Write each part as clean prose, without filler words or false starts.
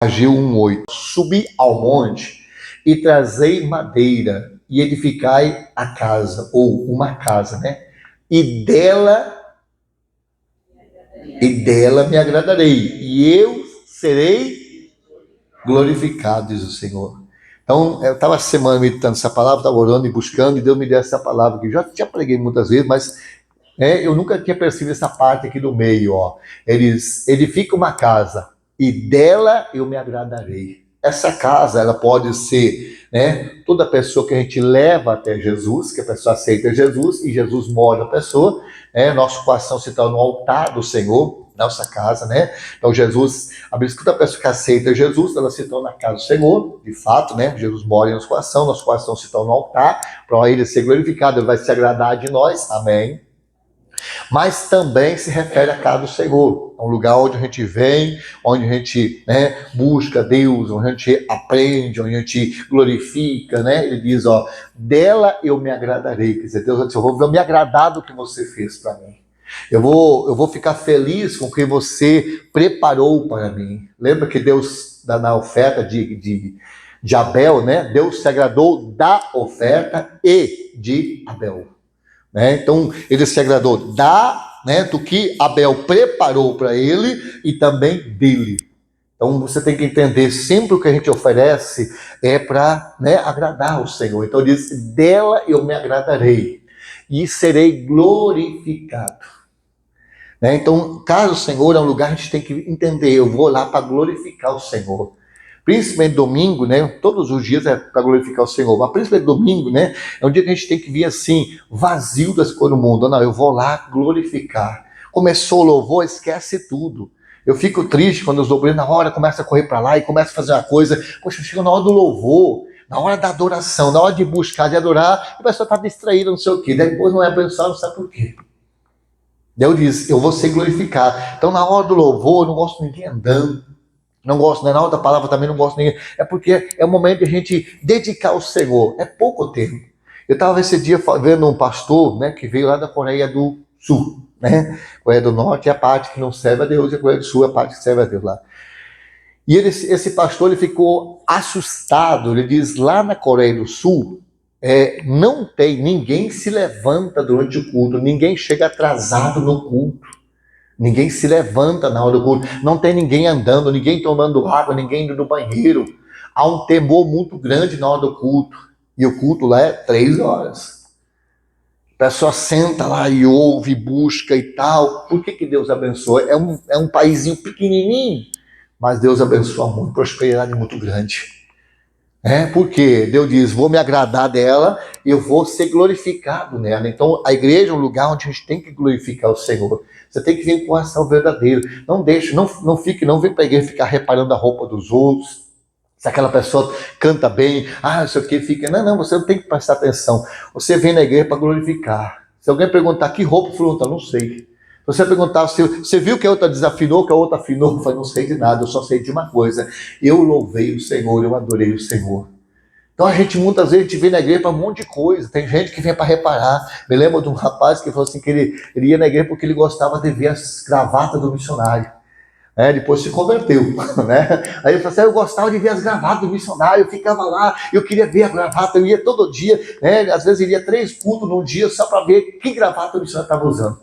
Ageu 1:8. Subi ao monte e trazei madeira e edificai a casa, ou uma casa, né? E dela me agradarei, e eu serei glorificado, diz o Senhor. Então, eu estava semana meditando essa palavra, estava orando e buscando, e Deus me deu essa palavra, que já preguei muitas vezes, mas eu nunca tinha percebido essa parte aqui do meio, ó. Eles edificam uma casa, e dela eu me agradarei. Essa casa, ela pode ser, né, toda pessoa que a gente leva até Jesus, que a pessoa aceita Jesus, e Jesus mora na pessoa, nosso coração se torna no altar do Senhor, nossa casa, né? Então Jesus, a Bíblia diz que toda pessoa que aceita Jesus, ela se torna na casa do Senhor, de fato, né? Jesus mora em nosso coração se torna no altar, para ele ser glorificado, ele vai se agradar de nós, amém? Mas também se refere à casa do Senhor, é um lugar onde a gente vem, onde a gente, né, busca Deus, onde a gente aprende, onde a gente glorifica, né? Ele diz, ó, dela eu me agradarei, quer dizer, Deus, eu vou me agradar do que você fez para mim. Eu vou ficar feliz com o que você preparou para mim. Lembra que Deus, na oferta de Abel, né? Deus se agradou da oferta e de Abel. Né? Então, ele se agradou do que Abel preparou para ele e também dele. Então, você tem que entender, sempre o que a gente oferece é para, né, agradar o Senhor. Então, ele diz, dela eu me agradarei e serei glorificado. Né? Então, casa do Senhor é um lugar que a gente tem que entender, eu vou lá para glorificar o Senhor. Principalmente domingo, né? Todos os dias é para glorificar o Senhor, mas principalmente domingo, né? É um dia que a gente tem que vir assim, vazio das coisas do mundo. Não, eu vou lá glorificar. Começou o louvor, esquece tudo. Eu fico triste quando os obreiros na hora começam a correr para lá e começam a fazer uma coisa. Poxa, chega na hora do louvor, na hora da adoração, na hora de buscar, de adorar, a pessoa está distraída, não sei o quê. Depois não é abençoado, não sabe por quê. Deus diz, eu vou ser glorificado. Então, na hora do louvor, eu não gosto de ninguém andando. Não gosto, na hora da palavra também não gosto de ninguém. É porque é o momento de a gente dedicar ao Senhor. É pouco tempo. Eu estava esse dia vendo um pastor, né, que veio lá da Coreia do Sul, né? Coreia do Norte é a parte que não serve a Deus, e a Coreia do Sul é a parte que serve a Deus lá. E esse pastor, ele ficou assustado. Ele diz, lá na Coreia do Sul, não tem, ninguém se levanta durante o culto, ninguém chega atrasado no culto. Ninguém se levanta na hora do culto, não tem ninguém andando, ninguém tomando água, ninguém indo no banheiro. Há um temor muito grande na hora do culto. E o culto lá é 3 horas. A pessoa senta lá e ouve, busca e tal. Por que Deus abençoa? É um paísinho pequenininho, mas Deus abençoa muito, prosperidade muito grande. Porque Deus diz, vou me agradar dela, eu vou ser glorificado nela. Então a igreja é um lugar onde a gente tem que glorificar o Senhor. Você tem que vir com o coração verdadeiro. Não deixe, não vem para a igreja ficar reparando a roupa dos outros. Se aquela pessoa canta bem, isso aqui fica. Não, você não tem que prestar atenção. Você vem na igreja para glorificar. Se alguém perguntar que roupa, pergunta, não sei. Se você perguntar, você viu que a outra desafinou, que a outra afinou, eu falei, não sei de nada, eu só sei de uma coisa. Eu louvei o Senhor, eu adorei o Senhor. Então a gente muitas vezes vem na igreja para um monte de coisa. Tem gente que vem para reparar. Me lembro de um rapaz que falou assim que ele ia na igreja porque ele gostava de ver as gravatas do missionário. Depois se converteu, né? Aí ele falou assim, eu gostava de ver as gravatas do missionário, eu ficava lá, eu queria ver a gravata, eu ia todo dia, né? Às vezes iria 3 cultos num dia só para ver que gravata o missionário estava usando.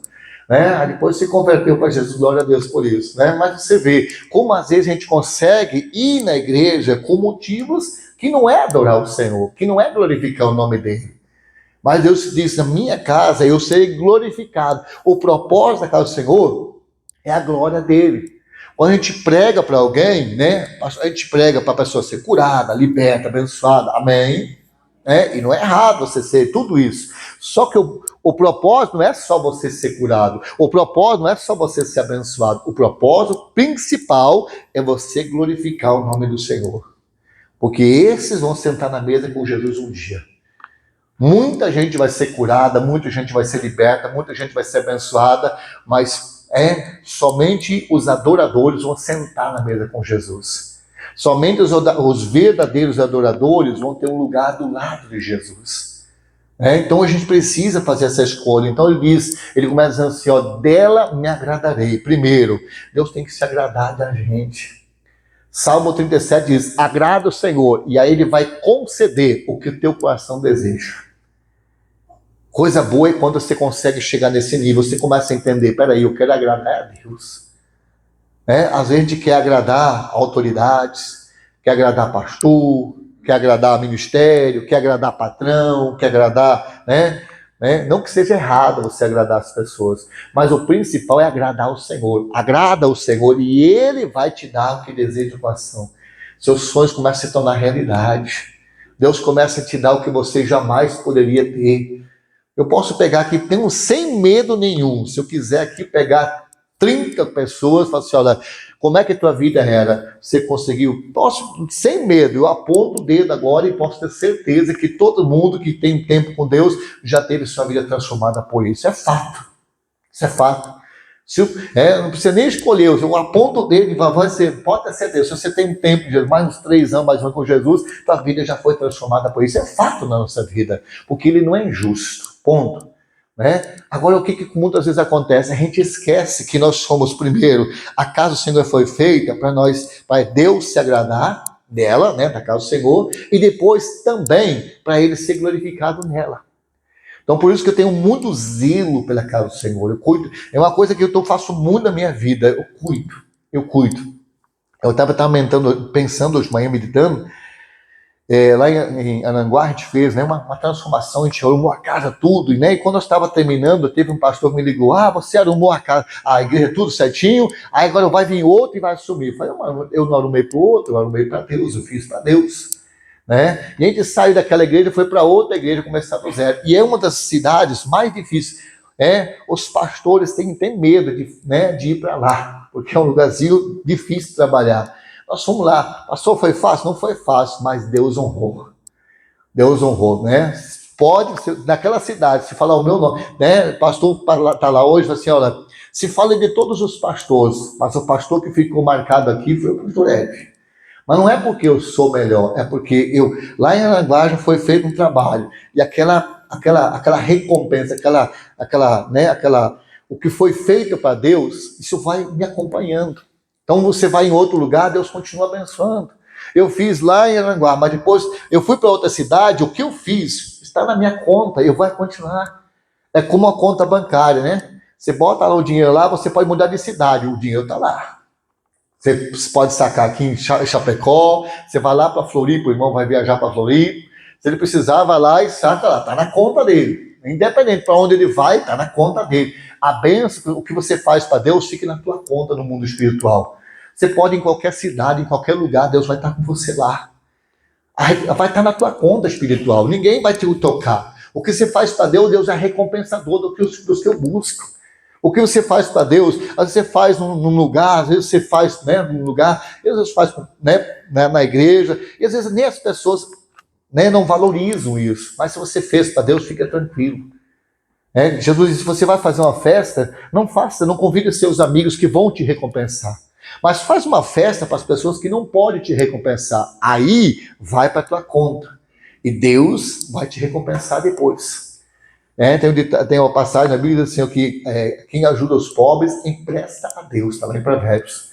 Aí depois se converteu para Jesus, glória a Deus por isso. Mas você vê como às vezes a gente consegue ir na igreja com motivos que não é adorar o Senhor, que não é glorificar o nome dele. Mas Deus diz, na minha casa eu serei glorificado. O propósito da casa do Senhor é a glória dele. Quando a gente prega para alguém, né? A gente prega para a pessoa ser curada, liberta, abençoada, amém? E não é errado você ser tudo isso. Só que o propósito não é só você ser curado. O propósito não é só você ser abençoado. O propósito principal é você glorificar o nome do Senhor. Porque esses vão sentar na mesa com Jesus um dia. Muita gente vai ser curada, muita gente vai ser liberta, muita gente vai ser abençoada, mas somente os adoradores vão sentar na mesa com Jesus. Somente os verdadeiros adoradores vão ter um lugar do lado de Jesus. Então a gente precisa fazer essa escolha. Então ele começa dizendo assim, ó, dela me agradarei. Primeiro, Deus tem que se agradar da gente. Salmo 37 diz, agrada o Senhor, e aí ele vai conceder o que o teu coração deseja. Coisa boa é quando você consegue chegar nesse nível, você começa a entender, peraí, eu quero agradar a Deus. Às vezes a gente quer agradar autoridades, quer agradar pastor, quer agradar ministério, quer agradar patrão, quer agradar, Não que seja errado você agradar as pessoas, mas o principal é agradar o Senhor. Agrada o Senhor e Ele vai te dar o que deseja o coração. Seus sonhos começam a se tornar realidade. Deus começa a te dar o que você jamais poderia ter. Eu posso pegar aqui, tenho sem medo nenhum, se eu quiser aqui pegar 30 pessoas, falar assim, olha, como é que a tua vida era? Você conseguiu? Posso, sem medo, eu aponto o dedo agora e posso ter certeza que todo mundo que tem tempo com Deus já teve sua vida transformada por isso. É fato. Isso é fato. Não precisa nem escolher, eu aponto o dedo e vai ser, pode ter certeza, se você tem um tempo, mais uns 3 anos, mais um com Jesus, tua vida já foi transformada por isso. É fato na nossa vida, porque Ele não é injusto. Ponto. Agora, o que muitas vezes acontece? A gente esquece que nós somos, primeiro, a casa do Senhor foi feita para Deus se agradar dela, da casa do Senhor, e depois também para Ele ser glorificado nela. Então, por isso que eu tenho muito zelo pela casa do Senhor. Eu cuido. É uma coisa que eu faço muito na minha vida. Eu cuido. Eu estava pensando hoje de manhã, meditando. Lá em Aranguá a gente fez uma transformação, a gente arrumou a casa, tudo, e quando eu estava terminando, teve um pastor que me ligou, você arrumou a casa, a igreja tudo certinho, aí agora vai vir outro e vai assumir. Eu falei, eu não arrumei para o outro, eu arrumei para Deus, eu fiz para Deus. E a gente saiu daquela igreja e foi para outra igreja começar do zero, e é uma das cidades mais difíceis. Os pastores têm medo de ir para lá, porque é um lugarzinho difícil de trabalhar. Nós fomos lá, pastor, foi fácil? Não foi fácil, mas Deus honrou. Deus honrou, Pode ser, naquela cidade, se falar o meu nome, pastor está lá hoje, assim, olha, se fala de todos os pastores, mas o pastor que ficou marcado aqui foi o pastor Ed. Mas não é porque eu sou melhor, é porque lá em Aranguá já foi feito um trabalho, e aquela recompensa, o que foi feito para Deus, isso vai me acompanhando. Então você vai em outro lugar, Deus continua abençoando. Eu fiz lá em Aranguá, mas depois eu fui para outra cidade, o que eu fiz está na minha conta, eu vou continuar. É como uma conta bancária, Você bota lá o dinheiro lá, você pode mudar de cidade, o dinheiro está lá. Você pode sacar aqui em Chapecó, você vai lá para Floripa, o irmão vai viajar para Floripa, se ele precisar, vai lá e saca lá, está na conta dele. Independente para onde ele vai, está na conta dele. A bênção, o que você faz para Deus, fica na tua conta no mundo espiritual. Você pode ir em qualquer cidade, em qualquer lugar, Deus vai estar com você lá. Vai estar na tua conta espiritual, ninguém vai te tocar. O que você faz para Deus, Deus é recompensador dos que eu busco. O que você faz para Deus, às vezes você faz num lugar, às vezes você faz num lugar, às vezes faz na igreja, e às vezes nem as pessoas não valorizam isso. Mas se você fez para Deus, fica tranquilo. Jesus disse, se você vai fazer uma festa, não convide os seus amigos que vão te recompensar. Mas faz uma festa para as pessoas que não podem te recompensar. Aí vai para a tua conta. E Deus vai te recompensar depois. Tem uma passagem na Bíblia assim, que quem ajuda os pobres empresta a Deus, está lá em Provérbios.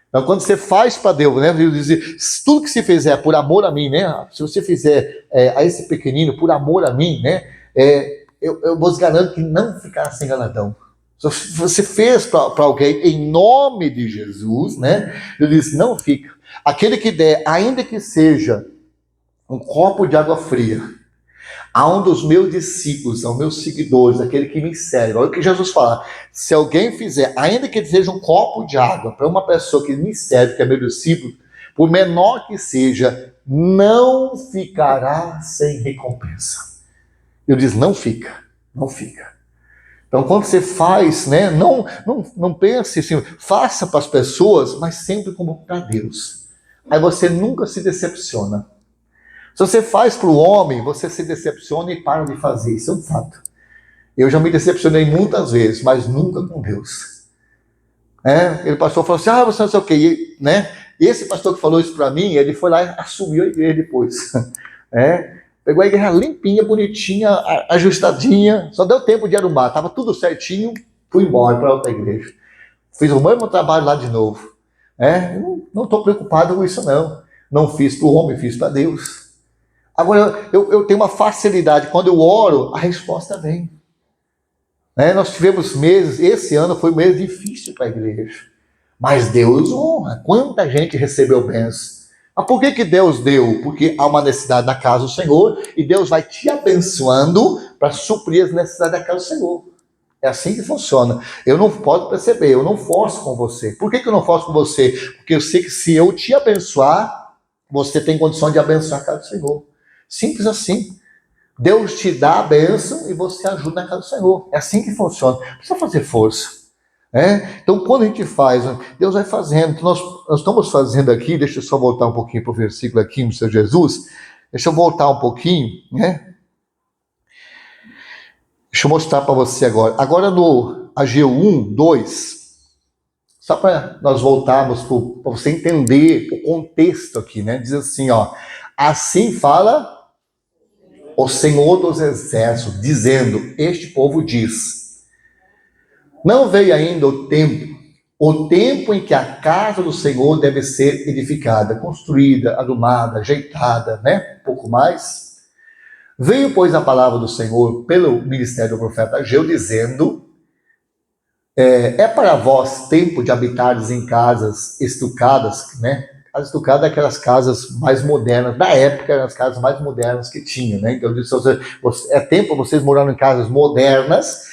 Então, quando você faz para Deus, Deus diz, tudo que você fizer por amor a mim, se você fizer a esse pequenino por amor a mim, eu vos garanto que não ficará sem galardão. Se você fez para alguém em nome de Jesus, Ele diz, não fica. Aquele que der, ainda que seja um copo de água fria, a um dos meus discípulos, aos meus seguidores, aquele que me serve. Olha o que Jesus fala. Se alguém fizer, ainda que seja um copo de água, para uma pessoa que me serve, que é meu discípulo, por menor que seja, não ficará sem recompensa. Eu disse, não fica. Então, quando você faz, não pense assim, faça para as pessoas, mas sempre como para Deus. Aí você nunca se decepciona. Se você faz para o homem, você se decepciona e para de fazer. Isso é um fato. Eu já me decepcionei muitas vezes, mas nunca com Deus. Aquele pastor falou assim, você não sei o quê. E esse pastor que falou isso para mim, ele foi lá e assumiu a igreja depois. Pegou a igreja limpinha, bonitinha, ajustadinha. Só deu tempo de arrumar. Estava tudo certinho, fui embora para outra igreja. Fiz o mesmo trabalho lá de novo. Eu não estou preocupado com isso, não. Não fiz para o homem, fiz para Deus. Agora, eu tenho uma facilidade. Quando eu oro, a resposta vem. Nós tivemos meses, esse ano foi um mês difícil para a igreja. Mas Deus honra. Quanta gente recebeu bênçãos. Mas por que Deus deu? Porque há uma necessidade na casa do Senhor e Deus vai te abençoando para suprir as necessidades da casa do Senhor. É assim que funciona. Eu não posso perceber, eu não forço com você. Por que eu não forço com você? Porque eu sei que se eu te abençoar, você tem condição de abençoar a casa do Senhor. Simples assim. Deus te dá a bênção e você ajuda na casa do Senhor. É assim que funciona. Não precisa fazer força. Então, quando a gente faz, Deus vai fazendo. Então, nós estamos fazendo aqui, deixa eu só voltar um pouquinho para o versículo aqui no Senhor Jesus. Deixa eu voltar um pouquinho, Deixa eu mostrar para você agora. Agora no Ageu 1, 2, só para nós voltarmos, para você entender o contexto aqui, Diz assim, assim fala o Senhor dos Exércitos, dizendo, este povo diz, não veio ainda o tempo em que a casa do Senhor deve ser edificada, construída, arrumada, ajeitada, um pouco mais. Veio, pois, a palavra do Senhor pelo ministério do profeta Ageu, dizendo, é para vós tempo de habitares em casas estucadas, As estucadas é aquelas casas mais modernas, da época eram as casas mais modernas que tinham, Então eu disse, é tempo vocês morando em casas modernas,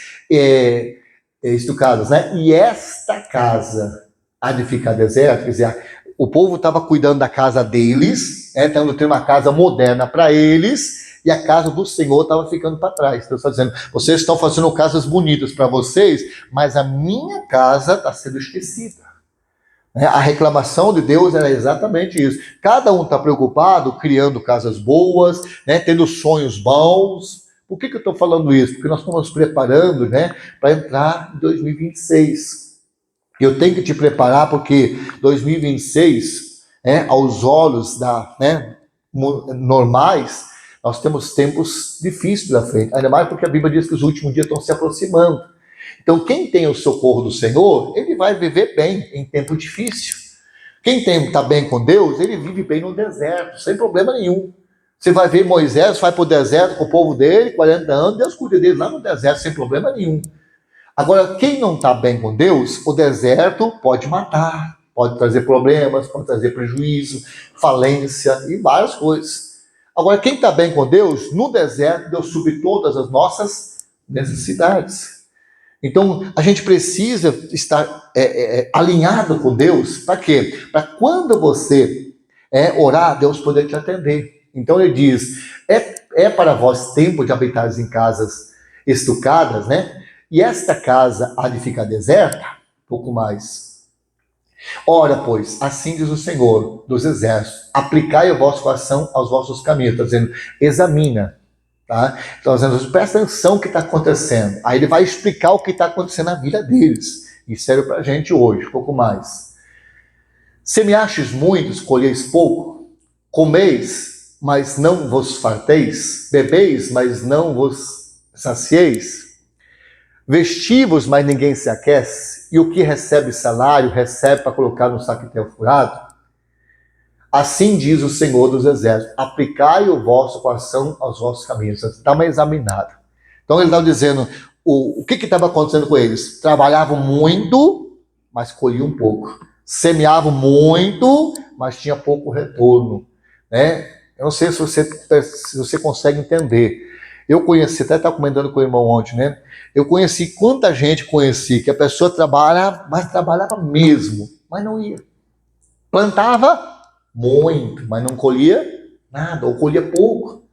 estucadas, E esta casa há de ficar deserta, quer dizer, o povo estava cuidando da casa deles, então tem uma casa moderna para eles, e a casa do Senhor estava ficando para trás. Deus está dizendo, vocês estão fazendo casas bonitas para vocês, mas a minha casa está sendo esquecida. A reclamação de Deus era exatamente isso. Cada um está preocupado, criando casas boas, tendo sonhos bons. Por que eu estou falando isso? Porque nós estamos nos preparando para entrar em 2026. Eu tenho que te preparar porque 2026, aos olhos normais, nós temos tempos difíceis pela frente. Ainda mais porque a Bíblia diz que os últimos dias estão se aproximando. Então, quem tem o socorro do Senhor, ele vai viver bem em tempo difícil. Quem está bem com Deus, ele vive bem no deserto, sem problema nenhum. Você vai ver Moisés, vai para o deserto com o povo dele, 40 anos, Deus cuida dele lá no deserto, sem problema nenhum. Agora, quem não está bem com Deus, o deserto pode matar, pode trazer problemas, pode trazer prejuízo, falência e várias coisas. Agora, quem está bem com Deus, no deserto, Deus supre todas as nossas necessidades. Então, a gente precisa estar alinhado com Deus. Para quê? Para quando você orar, Deus poder te atender. Então, ele diz, é para vós tempo de habitares em casas estucadas, E esta casa há de ficar deserta? Pouco mais. Ora, pois, assim diz o Senhor dos Exércitos, aplicai o vosso coração aos vossos caminhos. Está dizendo, examina. Tá? Então, presta atenção no que está acontecendo. Aí ele vai explicar o que está acontecendo na vida deles. E serve para a gente hoje, um pouco mais. Semeastes muito, colheis pouco. Comeis, mas não vos farteis. Bebeis, mas não vos sacieis. Vestivos, mas ninguém se aquece. E o que recebe salário, recebe para colocar no saquetel furado. Assim diz o Senhor dos Exércitos, aplicai o vosso coração aos vossos caminhos. Dá uma examinada. Então ele estava dizendo, o que estava acontecendo com eles? Trabalhavam muito, mas colhiam pouco. Semeavam muito, mas tinha pouco retorno. Eu não sei se você consegue entender. Eu conheci, até estava comentando com o irmão ontem, Eu conheci quanta gente que a pessoa trabalha, mas trabalhava mesmo, mas não ia. Plantava muito, mas não colhia nada, ou colhia pouco.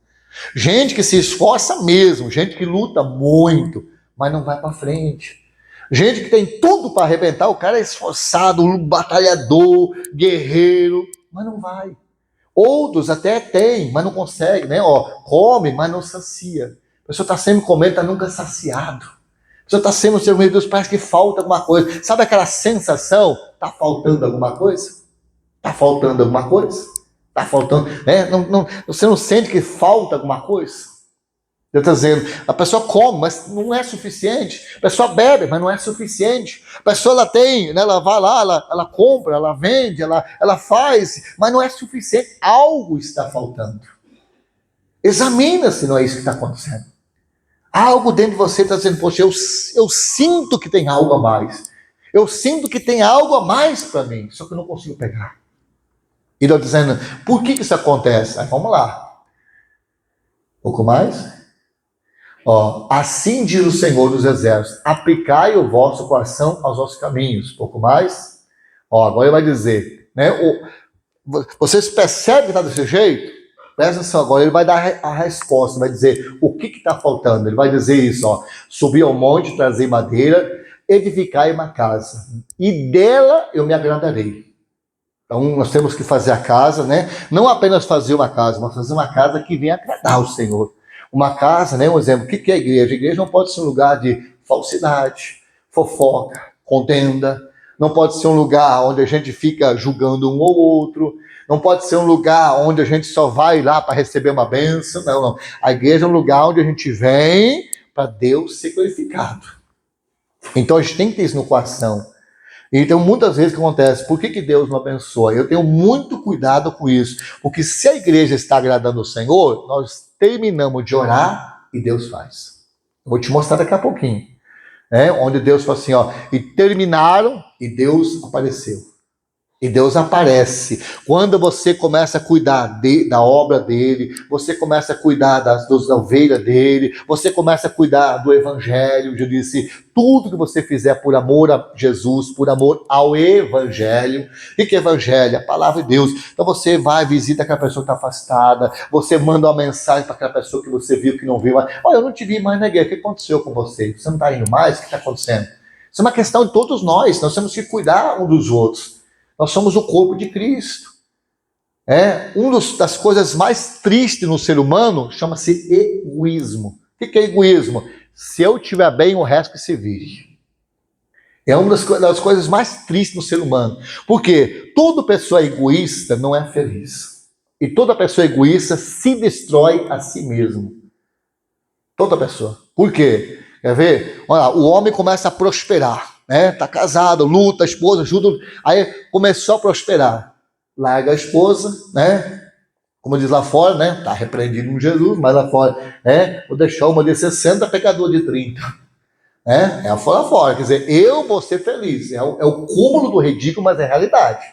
Gente que se esforça mesmo, gente que luta muito, mas não vai para frente. Gente que tem tudo para arrebentar, o cara é esforçado, batalhador, guerreiro, mas não vai. Outros até tem, mas não consegue, come, mas não sacia. A pessoa está sempre comendo, está nunca saciado. A pessoa está sempre, meu Deus, parece que falta alguma coisa. Sabe aquela sensação? Está faltando alguma coisa? Está faltando alguma coisa? Está faltando, você não sente que falta alguma coisa? Deus está dizendo, a pessoa come, mas não é suficiente. A pessoa bebe, mas não é suficiente. A pessoa ela tem, né, ela vai lá, ela compra, ela vende, ela faz, mas não é suficiente. Algo está faltando. Examina se não é isso que está acontecendo. Algo dentro de você está dizendo, poxa, eu sinto que tem algo a mais. Eu sinto que tem algo a mais para mim, só que eu não consigo pegar. E Deus dizendo, por que isso acontece? Aí, vamos lá. Um pouco mais. Ó, assim diz o Senhor dos Exércitos, aplicai o vosso coração aos vossos caminhos. Um pouco mais. Ó, agora ele vai dizer, né? Vocês percebem que está desse jeito? Presta atenção, agora ele vai dar a resposta, vai dizer o que está faltando. Ele vai dizer isso, ó. Subir ao monte, trazer madeira, edificai uma casa, e dela eu me agradarei. Então nós temos que fazer a casa, né? Não apenas fazer uma casa, mas fazer uma casa que venha agradar o Senhor. Uma casa, né? Um exemplo, o que é a igreja? A igreja não pode ser um lugar de falsidade, fofoca, contenda. Não pode ser um lugar onde a gente fica julgando um ou outro. Não pode ser um lugar onde a gente só vai lá para receber uma bênção. Não, não. A igreja é um lugar onde a gente vem para Deus ser glorificado. Então a gente tem que ter isso no coração. Então muitas vezes o que acontece? Por que Deus não abençoa? Eu tenho muito cuidado com isso. Porque se a igreja está agradando o Senhor, nós terminamos de orar e Deus faz. Eu vou te mostrar daqui a pouquinho. Onde Deus fala assim, ó, e terminaram e Deus apareceu. E Deus aparece. Quando você começa a cuidar da obra dele, você começa a cuidar das ovelhas dele, você começa a cuidar do evangelho. Eu disse, tudo que você fizer por amor a Jesus, por amor ao evangelho. O que é evangelho? A palavra de Deus. Então você vai, visita aquela pessoa que está afastada, você manda uma mensagem para aquela pessoa que você viu, que não viu. Olha, eu não te vi mais na igreja, o que aconteceu com você? Você não está indo mais? O que está acontecendo? Isso é uma questão de todos nós temos que cuidar um dos outros. Nós somos o corpo de Cristo. Uma das coisas mais tristes no ser humano chama-se egoísmo. O que é egoísmo? Se eu estiver bem, o resto que se vire. É uma das coisas mais tristes no ser humano. Porque toda pessoa egoísta não é feliz. E toda pessoa egoísta se destrói a si mesmo. Toda pessoa. Por quê? Quer ver? Olha, o homem começa a prosperar. Tá casado, luta, a esposa ajuda, aí começou a prosperar, larga a esposa, como diz lá fora, tá repreendido com Jesus, mas lá fora, vou deixar uma de 60, pecador de 30, é lá fora, quer dizer, eu vou ser feliz, é o cúmulo do ridículo, mas é realidade,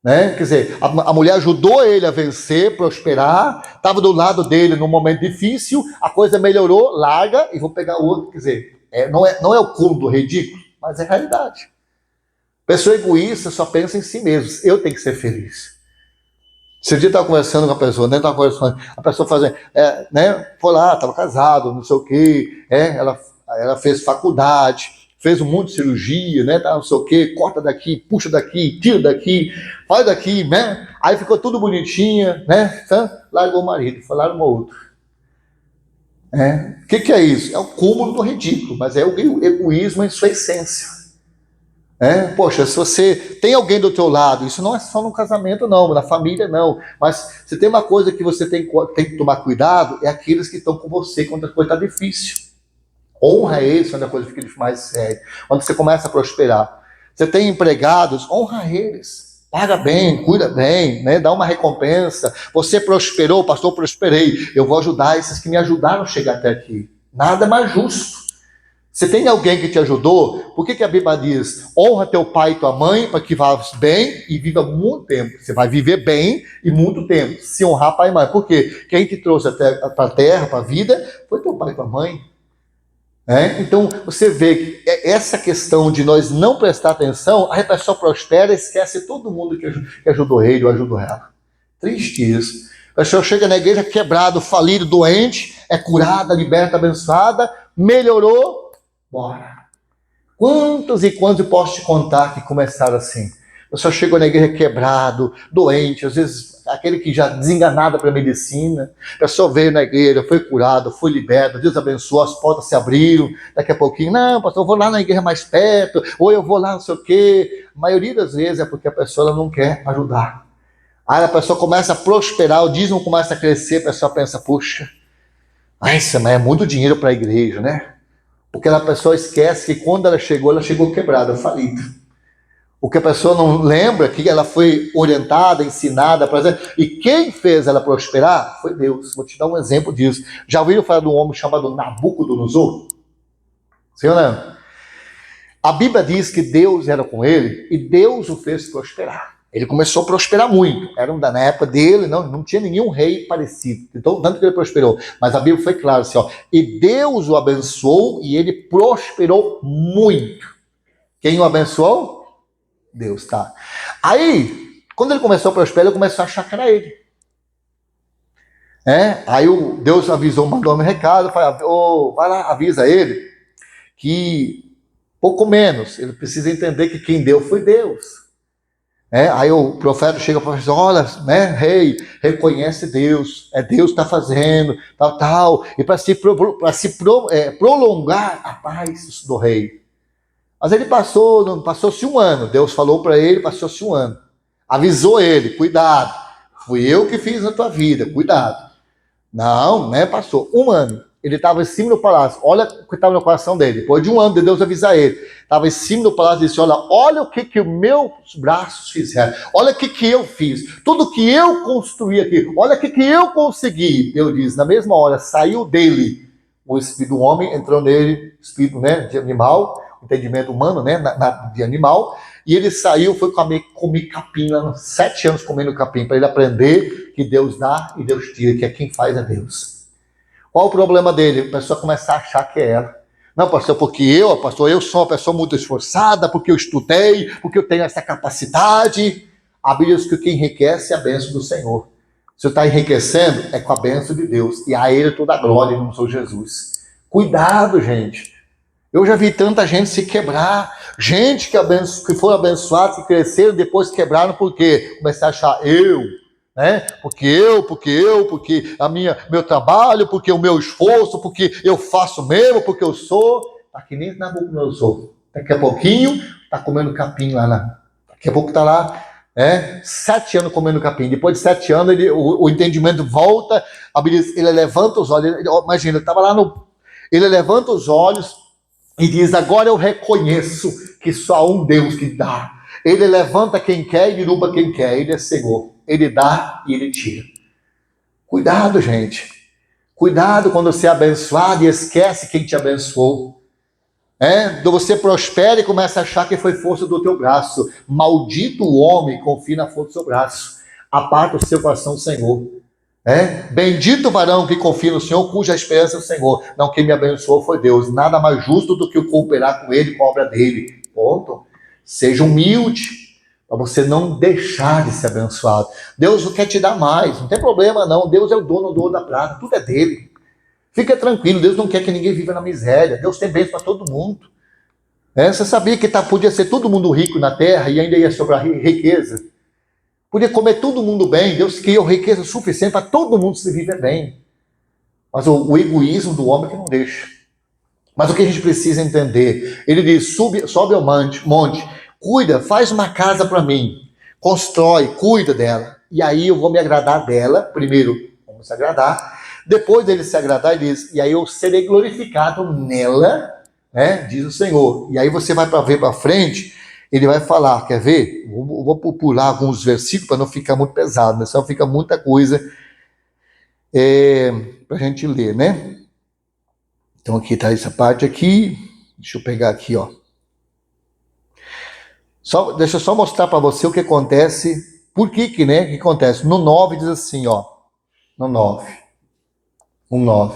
quer dizer, a mulher ajudou ele a vencer, prosperar, estava do lado dele num momento difícil, a coisa melhorou, larga e vou pegar outro, quer dizer, não é o cúmulo do ridículo, mas é realidade. Pessoa egoísta só pensa em si mesmo. Eu tenho que ser feliz. Esse dia eu estava conversando com a pessoa, a pessoa fazendo, foi lá, estava casado, não sei o quê, ela fez faculdade, fez um monte de cirurgia, não sei o quê, corta daqui, puxa daqui, tira daqui, faz daqui, aí ficou tudo bonitinha, largou o marido, foi lá no outro. O que é isso? É o cúmulo do ridículo, mas é o egoísmo em sua essência. Poxa, se você tem alguém do teu lado, isso não é só no casamento não, na família não, mas se tem uma coisa que você tem que tomar cuidado, é aqueles que estão com você quando a coisa está difícil. Honra eles quando a coisa fica mais séria, quando você começa a prosperar. Você tem empregados, honra eles. Paga bem, cuida bem, dá uma recompensa. Você prosperou, pastor, prosperei. Eu vou ajudar esses que me ajudaram a chegar até aqui. Nada mais justo. Você tem alguém que te ajudou? Por que a Bíblia diz, honra teu pai e tua mãe para que vá bem e viva muito tempo? Você vai viver bem e muito tempo, se honrar pai e mãe. Por quê? Quem te trouxe para a terra, para a vida, foi teu pai e tua mãe. Então você vê que essa questão de nós não prestar atenção, a pessoa prospera e esquece todo mundo que ajudou ele ou ajudou ela. Triste isso. A pessoa chega na igreja quebrado, falido, doente, é curada, liberta, abençoada, melhorou, bora. Quantos e quantos eu posso te contar que começaram assim? A pessoa chegou na igreja quebrado, doente, às vezes aquele que já desenganado para a medicina, a pessoa veio na igreja, foi curado, foi liberto, Deus abençoou, as portas se abriram, daqui a pouquinho, não, pastor, eu vou lá na igreja mais perto, ou eu vou lá não sei o quê. A maioria das vezes é porque a pessoa ela não quer ajudar. Aí a pessoa começa a prosperar, o dízimo começa a crescer, a pessoa pensa, puxa, Nossa, mas é muito dinheiro para a igreja, né? Porque a pessoa esquece que quando ela chegou quebrada, falida. O que a pessoa não lembra que ela foi orientada, ensinada, por exemplo, e quem fez ela prosperar foi Deus. Vou te dar um exemplo disso. Já ouviram falar de um homem chamado Nabucodonosor? Sim ou não? A Bíblia diz que Deus era com ele e Deus o fez prosperar. Ele começou a prosperar muito. Era na época dele, não tinha nenhum rei parecido. Então, tanto que ele prosperou. Mas a Bíblia foi clara assim, ó. E Deus o abençoou e ele prosperou muito. Quem o abençoou? Deus, tá? Aí, quando ele começou a prosperar, ele começou a achar que era ele. Aí Deus avisou, mandou um recado, falou, vai lá, avisa ele que pouco menos, ele precisa entender que quem deu foi Deus. Aí o profeta chega para dizer, olha, rei, reconhece Deus, é Deus que está fazendo, tal, e para prolongar a paz do rei. Mas ele passou-se um ano. Deus falou para ele, passou-se um ano. Avisou ele, cuidado. Fui eu que fiz na tua vida, cuidado. Não, passou um ano. Ele estava em cima do palácio. Olha o que estava no coração dele. Depois de um ano de Deus avisar ele. Estava em cima do palácio e disse, olha o que os meus braços fizeram. Olha o que eu fiz. Tudo que eu construí aqui. Olha o que eu consegui. Deus diz, na mesma hora, saiu dele o espírito do homem, entrou nele, espírito de animal, entendimento humano, de animal, e ele saiu, foi comer capim, 7 anos comendo capim, para ele aprender que Deus dá e Deus tira, que quem faz é Deus. Qual o problema dele? A pessoa começar a achar que é ela. Não, pastor, porque eu sou uma pessoa muito esforçada, porque eu estudei, porque eu tenho essa capacidade. A Bíblia diz que quem enriquece é a bênção do Senhor. Se você está enriquecendo, é com a bênção de Deus, e a ele toda a glória, não sou Jesus. Cuidado, gente. Eu já vi tanta gente se quebrar, gente que foram abençoados, que cresceram, depois quebraram, por quê? Começaram a achar porque meu trabalho, porque o meu esforço, porque eu faço mesmo, porque eu sou. Tá que nem Nabucodonosor. Daqui a pouquinho, tá comendo capim lá. Daqui a pouco tá lá, 7 anos comendo capim. Depois de 7 anos, o entendimento volta, ele levanta os olhos, imagina, ele estava lá ele levanta os olhos, e diz, agora eu reconheço que só há um Deus que dá. Ele levanta quem quer e derruba quem quer. Ele é Senhor. Ele dá e ele tira. Cuidado, gente. Cuidado quando você é abençoado e esquece quem te abençoou. Você prospera e começa a achar que foi força do teu braço. Maldito o homem que confia na força do seu braço. Aparta o seu coração do Senhor. Bendito o varão que confia no Senhor, cuja esperança é o Senhor. Não, quem me abençoou foi Deus. Nada mais justo do que o cooperar com ele, com a obra dele. Ponto. Seja humilde, para você não deixar de ser abençoado. Deus não quer te dar mais, não tem problema não. Deus é o dono do ouro da prata, tudo é dele. Fica tranquilo, Deus não quer que ninguém viva na miséria. Deus tem bênção para todo mundo. Você sabia que podia ser todo mundo rico na terra e ainda ia sobrar riqueza? Podia comer todo mundo bem, Deus criou riqueza suficiente para todo mundo se viver bem. Mas o egoísmo do homem que não deixa. Mas o que a gente precisa entender, ele diz, sobe ao monte, cuida, faz uma casa para mim, constrói, cuida dela, e aí eu vou me agradar dela, primeiro vamos se agradar, depois dele se agradar, ele diz, e aí eu serei glorificado nela, diz o Senhor. E aí você vai para ver para frente, ele vai falar, quer ver? Vou pular alguns versículos para não ficar muito pesado, né? Senão fica muita coisa para a gente ler, Então aqui está essa parte aqui, deixa eu pegar aqui, deixa eu só mostrar para você o que acontece, por que que acontece? No 9 diz assim, no 9, 1:9.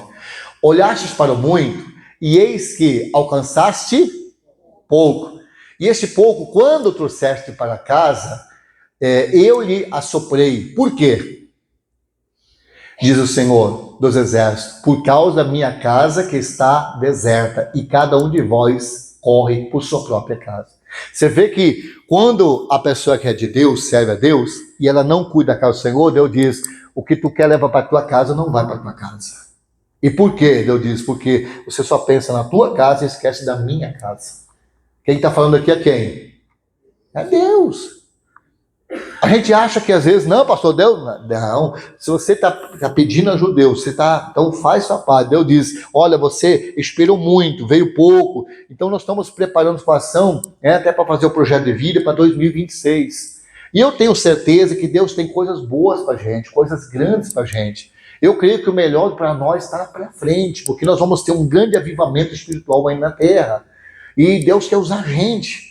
Olhastes para o muito, e eis que alcançaste pouco. E este pouco, quando trouxeste para casa, eu lhe assoprei. Por quê? Diz o Senhor dos Exércitos, por causa da minha casa que está deserta, e cada um de vós corre por sua própria casa. Você vê que quando a pessoa que é de Deus, serve a Deus, e ela não cuida da casa do Senhor, Deus diz, o que tu quer levar para a tua casa, não vai para a tua casa. E por quê? Deus diz, porque você só pensa na tua casa e esquece da minha casa. Quem está falando aqui é quem? É Deus. A gente acha que às vezes, não, pastor, Deus, não. Se você está pedindo ajuda a Deus, então faz sua parte. Deus diz, olha, você esperou muito, veio pouco. Então nós estamos preparando situação, até para fazer o projeto de vida para 2026. E eu tenho certeza que Deus tem coisas boas para a gente, coisas grandes para a gente. Eu creio que o melhor para nós está para frente, porque nós vamos ter um grande avivamento espiritual aí na terra. E Deus quer usar a gente.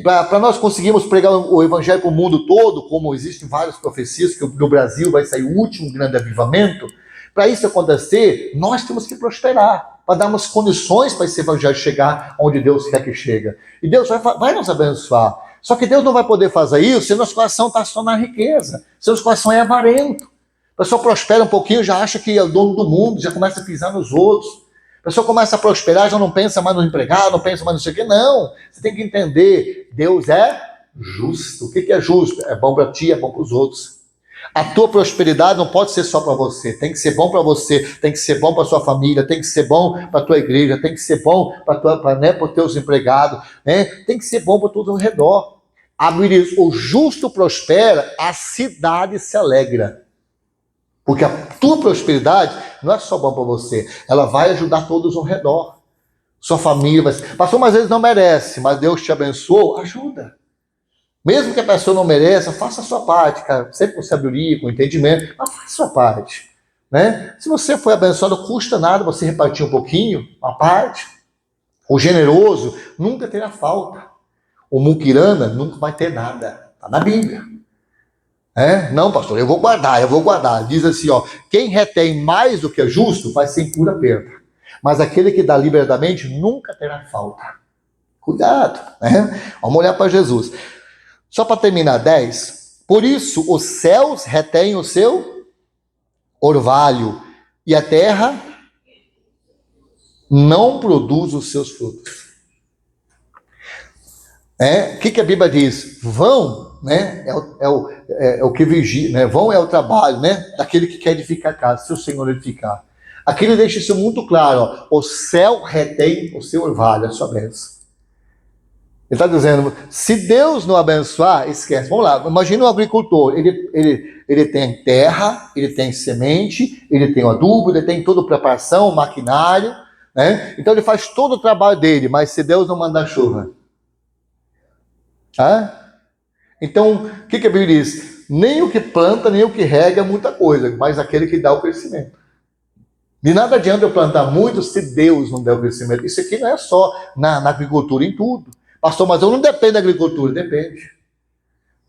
Para nós conseguirmos pregar o evangelho para o mundo todo, como existem várias profecias que no Brasil vai sair o último grande avivamento, para isso acontecer, nós temos que prosperar, para darmos condições para esse evangelho chegar onde Deus quer que chegue. E Deus vai nos abençoar. Só que Deus não vai poder fazer isso se nosso coração está só na riqueza, se nosso coração é avarento. A pessoa prospera um pouquinho, já acha que é o dono do mundo, já começa a pisar nos outros. A pessoa começa a prosperar, já não pensa mais no empregado, não pensa mais no sei o quê. Não, você tem que entender, Deus é justo. O que é justo? É bom para ti, é bom para os outros. A tua prosperidade não pode ser só para você, tem que ser bom para você, tem que ser bom para sua família, tem que ser bom para tua igreja, tem que ser bom para os teus empregados, tem que ser bom para tudo ao redor. A Bíblia diz, o justo prospera, a cidade se alegra. Porque a tua prosperidade não é só bom para você, ela vai ajudar todos ao redor. Sua família vai... Pastor, mas eles não merecem, mas Deus te abençoou, ajuda. Mesmo que a pessoa não mereça, faça a sua parte, cara. Sempre com sabedoria, com entendimento, mas faça a sua parte. Se você foi abençoado, não custa nada você repartir um pouquinho, uma parte. O generoso nunca terá falta. O muquirana nunca vai ter nada. Está na Bíblia. Não, pastor, eu vou guardar. Diz assim, quem retém mais do que é justo vai ser em pura perda. Mas aquele que dá liberadamente nunca terá falta. Cuidado, Vamos olhar para Jesus. Só para terminar 10. Por isso os céus retêm o seu orvalho e a terra não produz os seus frutos. O que a Bíblia diz? Vão, é o que vigia, vão é o trabalho, daquele que quer edificar a casa, se o Senhor edificar. Aqui ele deixa isso muito claro, o céu retém o seu orvalho, a sua bênção. Ele está dizendo, se Deus não abençoar, esquece. Vamos lá, imagina um agricultor, ele tem terra, ele tem semente, ele tem o adubo, ele tem toda a preparação, o maquinário, então ele faz todo o trabalho dele, mas se Deus não mandar chuva... Então, o que a Bíblia diz? Nem o que planta, nem o que rega é muita coisa, mas aquele que dá o crescimento. De nada adianta eu plantar muito se Deus não der o crescimento. Isso aqui não é só na agricultura, em tudo. Pastor, mas eu não dependo da agricultura. Depende.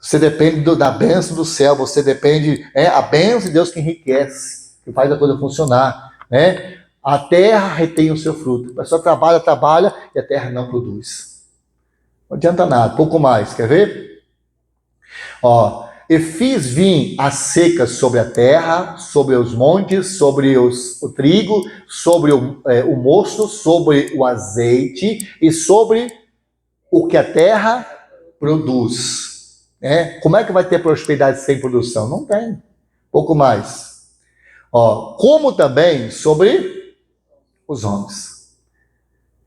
Você depende da bênção do céu, você depende, a bênção de Deus que enriquece, que faz a coisa funcionar. A terra retém o seu fruto. A pessoa trabalha e a terra não produz. Não adianta nada, pouco mais, quer ver? E fiz vir a seca sobre a terra, sobre os montes, sobre o trigo, sobre o mosto, sobre o azeite e sobre o que a terra produz. Como é que vai ter prosperidade sem produção? Não tem. Pouco mais. Como também sobre os homens.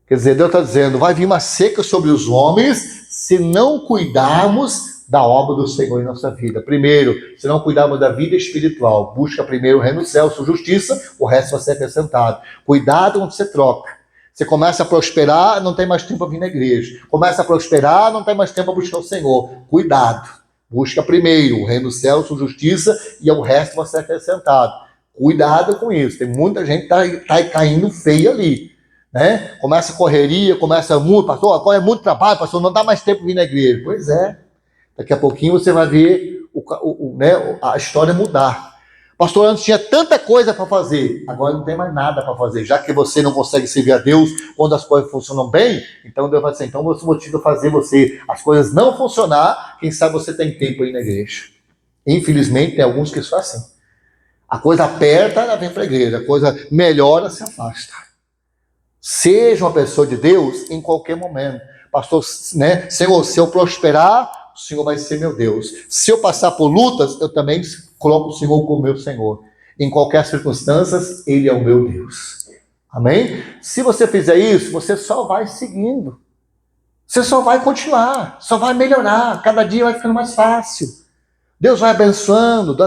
Quer dizer, Deus está dizendo, vai vir uma seca sobre os homens se não cuidarmos da obra do Senhor em nossa vida. Primeiro, se não cuidarmos da vida espiritual, busca primeiro o reino do céu, sua justiça, o resto vai ser acrescentado. Cuidado onde você troca. Você começa a prosperar, não tem mais tempo para vir na igreja. Começa a prosperar, não tem mais tempo para buscar o Senhor. Cuidado. Busca primeiro o reino do céu, sua justiça, e o resto vai ser acrescentado. Cuidado com isso. Tem muita gente que está caindo feio ali. Começa a correria, começa muito, pastor, agora é muito trabalho, pastor, não dá mais tempo para vir na igreja. Pois é, daqui a pouquinho você vai ver a história mudar. Pastor, antes tinha tanta coisa para fazer, agora não tem mais nada para fazer, já que você não consegue servir a Deus quando as coisas funcionam bem, então Deus vai dizer, então você motivo fazer as coisas não funcionar, quem sabe você tem tempo aí na igreja. Infelizmente tem alguns que são assim. A coisa aperta, ela vem para a igreja, a coisa melhora, se afasta. Seja uma pessoa de Deus em qualquer momento. Pastor, Senhor, se eu prosperar, o Senhor vai ser meu Deus. Se eu passar por lutas, eu também coloco o Senhor como meu Senhor. Em qualquer circunstância, Ele é o meu Deus. Amém? Se você fizer isso, você só vai seguindo. Você só vai continuar, só vai melhorar. Cada dia vai ficando mais fácil. Deus vai abençoando,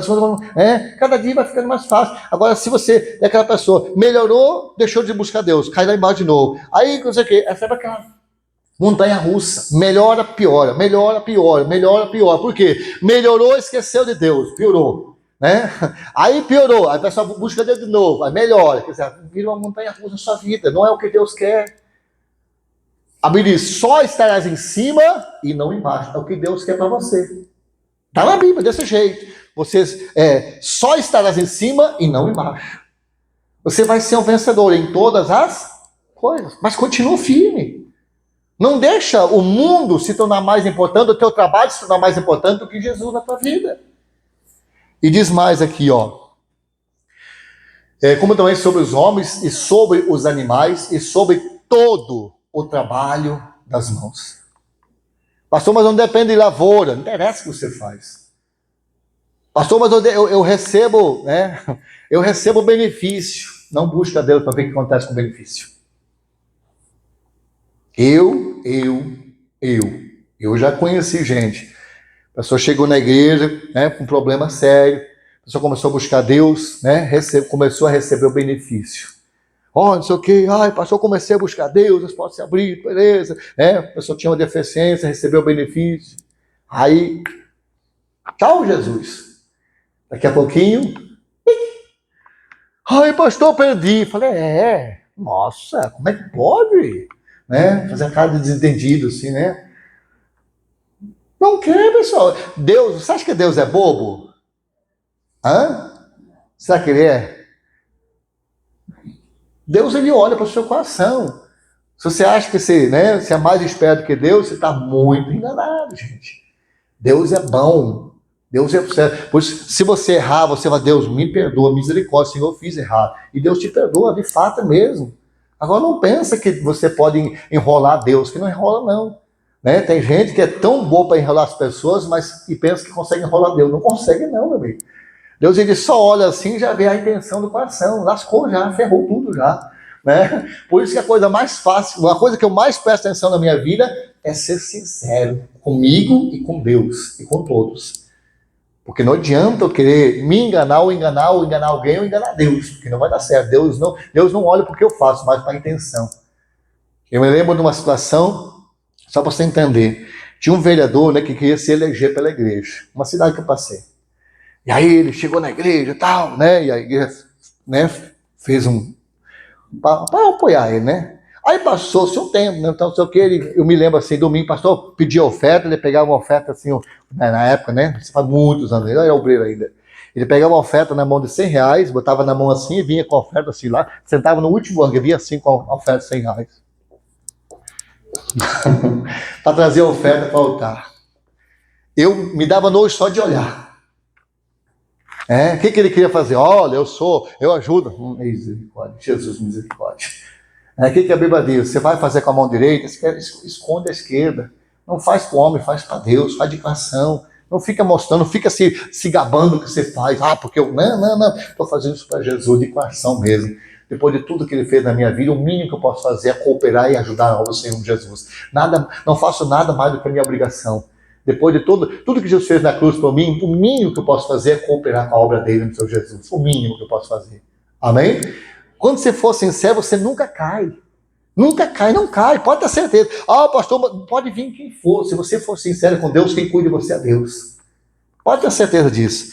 cada dia vai ficando mais fácil. Agora, se você é aquela pessoa, melhorou, deixou de buscar Deus, cai lá embaixo de novo. Aí, não sei o quê, é sempre aquela montanha russa. Melhora, piora, melhora, piora, melhora, piora. Por quê? Melhorou, esqueceu de Deus, piorou. Né? Aí piorou, aí a pessoa busca Deus de novo, aí melhora. Quer dizer, vira uma montanha russa na sua vida, não é o que Deus quer. A Bíblia diz, só estarás em cima e não embaixo. É o que Deus quer para você. Está na Bíblia, desse jeito. Você só estarás em cima e não embaixo. Você vai ser um vencedor em todas as coisas, mas continua firme. Não deixa o mundo se tornar mais importante, o teu trabalho se tornar mais importante do que Jesus na tua vida. E diz mais aqui, como também sobre os homens e sobre os animais e sobre todo o trabalho das mãos. Pastor, mas não depende de lavoura. Não interessa o que você faz. Pastor, mas eu recebo, eu recebo benefício. Não busca Deus para ver o que acontece com o benefício. Eu já conheci gente. A pessoa chegou na igreja, com um problema sério. A pessoa começou a buscar Deus, começou a receber o benefício. Não sei o que, pastor, comecei a buscar Deus, as portas se abrir, beleza. A pessoa tinha uma deficiência, recebeu o benefício. Aí, tchau, Jesus. Daqui a pouquinho, pastor, perdi. Falei, nossa, como é que pode? Fazer a cara de desentendido, assim, Não quer, pessoal. Deus, você acha que Deus é bobo? Será que ele é? Deus, ele olha para o seu coração. Se você acha que você é mais esperto que Deus, você está muito enganado, gente. Deus é bom. Deus é certo. Pois se você errar, você vai, Deus, me perdoa, misericórdia, Senhor, eu fiz errado. E Deus te perdoa, de fato mesmo. Agora não pensa que você pode enrolar Deus, que não enrola não. Tem gente que é tão boa para enrolar as pessoas, e pensa que consegue enrolar Deus. Não consegue não, meu amigo. Deus, ele só olha assim e já vê a intenção do coração. Lascou já, ferrou tudo já. Por isso que a coisa mais fácil, a coisa que eu mais presto atenção na minha vida é ser sincero comigo e com Deus e com todos. Porque não adianta eu querer me enganar ou enganar alguém ou enganar Deus, porque não vai dar certo. Deus não olha porque eu faço, mas para a intenção. Eu me lembro de uma situação, só para você entender, tinha um vereador que queria se eleger pela igreja, uma cidade que eu passei. E aí ele chegou na igreja e tal, e a igreja fez para apoiar ele, Aí passou-se um tempo, então não sei o que, eu me lembro assim, domingo, pastor, pedia oferta, ele pegava uma oferta assim, na época, isso faz muitos anos, ele era obreiro ainda. Ele pegava uma oferta na mão de R$100, botava na mão assim e vinha com a oferta assim lá, sentava no último ângulo, vinha assim com a oferta de R$100. Para trazer a oferta para o altar. Eu me dava nojo só de olhar. O que ele queria fazer? Olha, eu ajudo. Misericórdia, Jesus, misericórdia. O que a Bíblia diz? Você vai fazer com a mão direita, esconde a esquerda. Não faz para o homem, faz para Deus, faz de coração. Não fica mostrando, não fica se gabando o que você faz. Porque eu. Não. Estou fazendo isso para Jesus, de coração mesmo. Depois de tudo que ele fez na minha vida, o mínimo que eu posso fazer é cooperar e ajudar a obra do Senhor Jesus. Não faço nada mais do que a minha obrigação. Depois de tudo que Jesus fez na cruz por mim, o mínimo que eu posso fazer é cooperar com a obra dele no Senhor Jesus. O mínimo que eu posso fazer. Amém? Quando você for sincero, você nunca cai. Nunca cai, não cai, pode ter certeza. Pastor, pode vir quem for. Se você for sincero com Deus, quem cuida de você é Deus. Pode ter certeza disso.